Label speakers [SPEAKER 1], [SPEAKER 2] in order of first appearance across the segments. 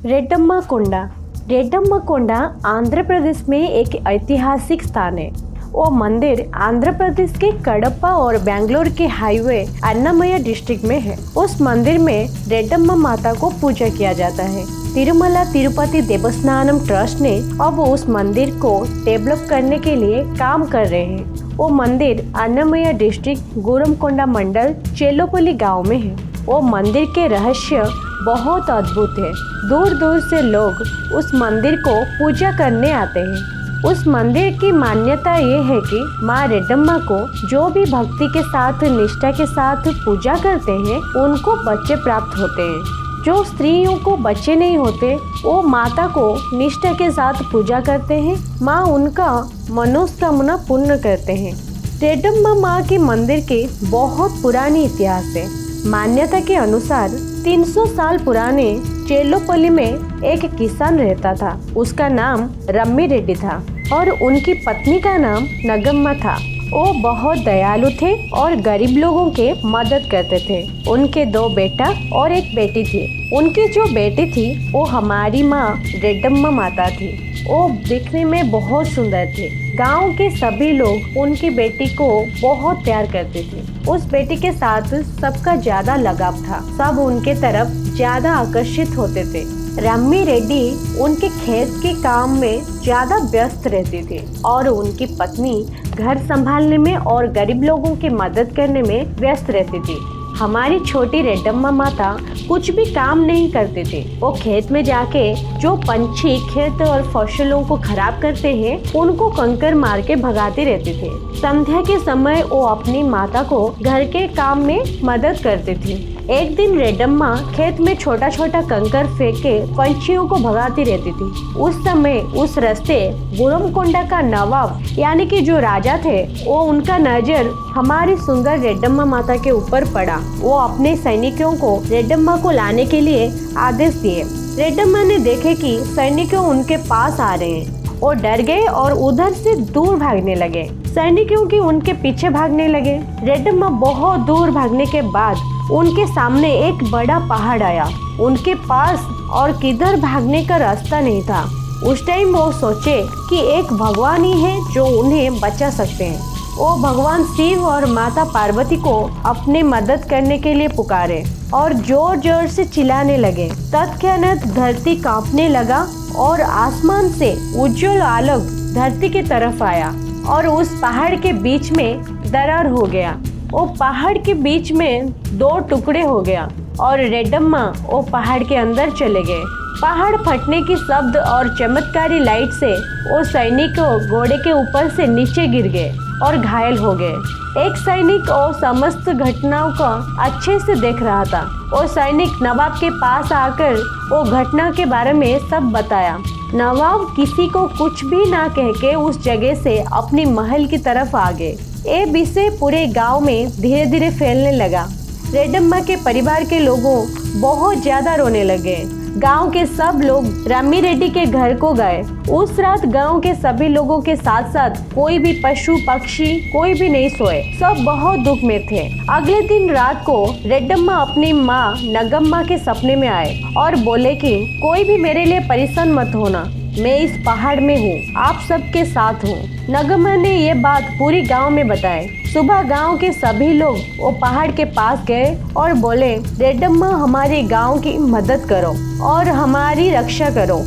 [SPEAKER 1] रेड्डम्मा कोंडा। रेड्डम्मा कोंडा आंध्र प्रदेश में एक ऐतिहासिक स्थान है। वो मंदिर आंध्र प्रदेश के कडप्पा और बेंगलोर के हाईवे अन्नामय्य डिस्ट्रिक्ट में है। उस मंदिर में रेड्डम्मा माता को पूजा किया जाता है। तिरुमला तिरुपति देवस्थानम ट्रस्ट ने अब उस मंदिर को डेवलप करने के लिए काम कर रहे हैं। वो मंदिर अन्नामय्य डिस्ट्रिक्ट गुरमकोंडा मंडल चेल्लोपल्ली गांव में है। वो मंदिर के रहस्य बहुत अद्भुत है। दूर दूर से लोग उस मंदिर को पूजा करने आते हैं। उस मंदिर की मान्यता ये है कि माँ रेड्डम्मा को जो भी भक्ति के साथ निष्ठा के साथ पूजा करते हैं उनको बच्चे प्राप्त होते हैं। जो स्त्रियों को बच्चे नहीं होते वो माता को निष्ठा के साथ पूजा करते हैं। माँ उनका मनोकामना पूर्ण करते हैं। रेड्डम्मा माँ के मंदिर के बहुत पुरानी इतिहास है। मान्यता के अनुसार 300 साल पुराने चेल्लोपल्ली में एक किसान रहता था। उसका नाम रम्मी रेड्डी था और उनकी पत्नी का नाम नगम्मा था। वो बहुत दयालु थे और गरीब लोगों के मदद करते थे। उनके 2 बेटा और एक बेटी थी। उनकी जो बेटी थी वो हमारी माँ रेड्डम्मा माता थी। वो दिखने में बहुत सुंदर थे। गांव के सभी लोग उनकी बेटी को बहुत प्यार करते थे। उस बेटी के साथ सबका ज्यादा लगाव था। सब उनके तरफ ज्यादा आकर्षित होते थे। रम्मी रेड्डी उनके खेत के काम में ज्यादा व्यस्त रहती थी और उनकी पत्नी घर संभालने में और गरीब लोगों की मदद करने में व्यस्त रहती थी। हमारी छोटी रेड्डम्मा माता कुछ भी काम नहीं करते थे। वो खेत में जाके जो पंछी खेत और फसलों को खराब करते हैं उनको कंकर मार के भगाते रहते थे। संध्या के समय वो अपनी माता को घर के काम में मदद करते थे। एक दिन रेड्डम्मा खेत में छोटा छोटा कंकर फेंक के पंछियों को भगाती रहती थी। उस समय उस रास्ते गुरमकोंडा का नवाब यानी कि जो राजा थे वो उनका नजर हमारी सुंदर रेड्डम्मा माता के ऊपर पड़ा। वो अपने सैनिकों को रेड्डम्मा को लाने के लिए आदेश दिए। रेड्डम्मा ने देखे कि सैनिकों उनके पास आ रहे हैं। वो डर गए और उधर से दूर भागने लगे। सैनिकों की उनके पीछे भागने लगे। रेड्डम्मा बहुत दूर भागने के बाद उनके सामने एक बड़ा पहाड़ आया। उनके पास और किधर भागने का रास्ता नहीं था। उस टाइम वो सोचे कि एक भगवान ही है जो उन्हें बचा सकते हैं। वो भगवान शिव और माता पार्वती को अपने मदद करने के लिए पुकारे और जोर जोर से चिल्लाने लगे। तत्क्षणात धरती कांपने लगा और आसमान से उज्जवल आलोक धरती की तरफ आया और उस पहाड़ के बीच में दरार हो गया। वो पहाड़ के बीच में 2 टुकड़े हो गया और रेड्डम्मा वो पहाड़ के अंदर चले गए। पहाड़ फटने की शब्द और चमत्कारी लाइट से वो सैनिक घोड़े के ऊपर से नीचे गिर गए और घायल हो गए। एक सैनिक वो समस्त घटनाओं का अच्छे से देख रहा था। वो सैनिक नवाब के पास आकर वो घटना के बारे में सब बताया। नवाब किसी को कुछ भी ना कह के उस जगह से अपनी महल की तरफ आ गए। ये विषय पूरे गांव में धीरे धीरे फैलने लगा। रेड्डम्मा के परिवार के लोगों बहुत ज्यादा रोने लगे। गांव के सब लोग रम्मी रेड्डी के घर को गए। उस रात गांव के सभी लोगों के साथ साथ कोई भी पशु पक्षी कोई भी नहीं सोए। सब बहुत दुख में थे। अगले दिन रात को रेड्डम्मा अपनी माँ नगम्मा के सपने में आए और बोले कि कोई भी मेरे लिए परेशान मत होना, मैं इस पहाड़ में हूँ, आप सबके साथ हूँ। नगम्मा ने ये बात पूरी गांव में बताई। सुबह गांव के सभी लोग वो पहाड़ के पास गए और बोले, रेड्डम्मा हमारे गांव की मदद करो और हमारी रक्षा करो।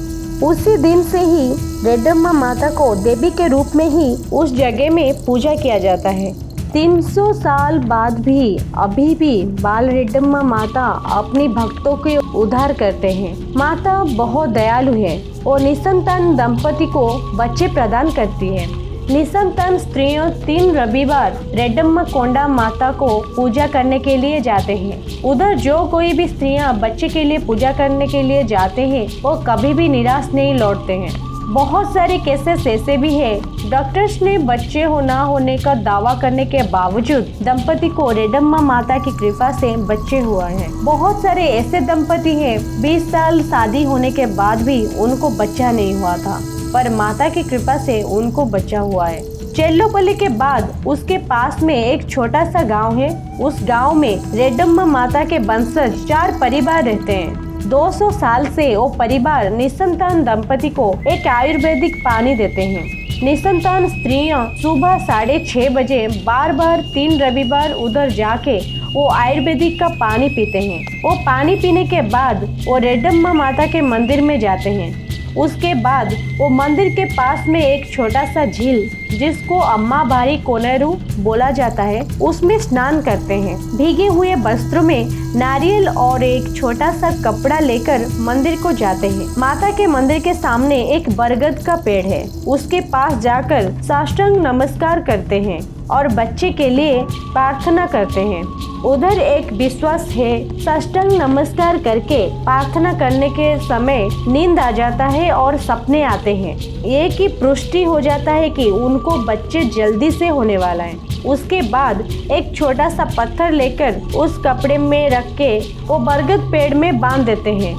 [SPEAKER 1] उसी दिन से ही रेड्डम्मा माता को देवी के रूप में ही उस जगह में पूजा किया जाता है। 300 साल बाद भी अभी भी बाल रेड्डम्मा माता अपनी भक्तों के उद्धार करते हैं। माता बहुत दयालु है। वो निसंतान दंपति को बच्चे प्रदान करती है। निसंतान स्त्रियों 3 रविवार रेड्डम्मा कोंडा माता को पूजा करने के लिए जाते हैं। उधर जो कोई भी स्त्रियां बच्चे के लिए पूजा करने के लिए जाते हैं वो कभी भी निराश नहीं लौटते हैं। बहुत सारे केसेस ऐसे भी है डॉक्टर्स ने बच्चे ना होने का दावा करने के बावजूद दंपति को रेड्डम्मा माता की कृपा से बच्चे हुआ है। बहुत सारे ऐसे दंपति हैं 20 साल शादी होने के बाद भी उनको बच्चा नहीं हुआ था, पर माता की कृपा से उनको बच्चा हुआ है। चेल्लोपल्ली के बाद उसके पास में एक छोटा सा गांव है। उस गांव में रेड्डम्मा माता के वंशज 4 परिवार रहते हैं। 200 साल से वो परिवार निसंतान दंपति को एक आयुर्वेदिक पानी देते हैं। निसंतान स्त्रियां सुबह 6:30 बजे बार 3 रविवार उधर जाके वो आयुर्वेदिक का पानी पीते हैं। वो पानी पीने के बाद वो रेड्डम्मा माता के मंदिर में जाते हैं। उसके बाद वो मंदिर के पास में एक छोटा सा झील, जिसको अम्मा बारी कोनेरू बोला जाता है, उसमें स्नान करते हैं। भीगे हुए वस्त्रों में नारियल और एक छोटा सा कपड़ा लेकर मंदिर को जाते हैं। माता के मंदिर के सामने एक बरगद का पेड़ है, उसके पास जाकर साष्टांग नमस्कार करते हैं और बच्चे के लिए प्रार्थना करते हैं। उधर एक विश्वास है, साष्टांग नमस्कार करके प्रार्थना करने के समय नींद आ जाता है और सपने आते हैं। ये की पुष्टि हो जाता है कि उनको बच्चे जल्दी से होने वाला है। उसके बाद एक छोटा सा पत्थर लेकर उस कपड़े में रख के वो बरगद पेड़ में बांध देते हैं।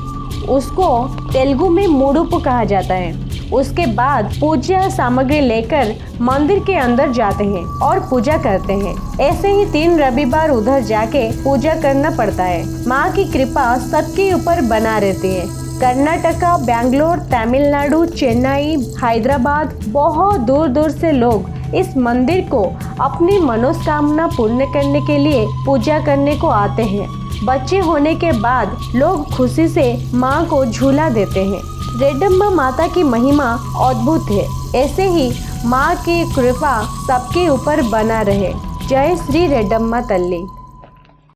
[SPEAKER 1] उसको तेलुगु में मुडुपु कहा जाता है। उसके बाद पूजा सामग्री लेकर मंदिर के अंदर जाते हैं और पूजा करते हैं। ऐसे ही 3 रविवार उधर जाके पूजा करना पड़ता है। माँ की कृपा सबके ऊपर बना रहती है। कर्नाटका, बैंगलोर, तमिलनाडु, चेन्नई, हैदराबाद, बहुत दूर दूर से लोग इस मंदिर को अपनी मनोकामना पूर्ण करने के लिए पूजा करने को आते हैं। बच्चे होने के बाद लोग खुशी से माँ को झूला देते हैं। रेड्डम्मा माता की महिमा अद्भुत है। ऐसे ही माँ की कृपा सबके ऊपर बना रहे। जय श्री रेड्डम्मा तल्ली।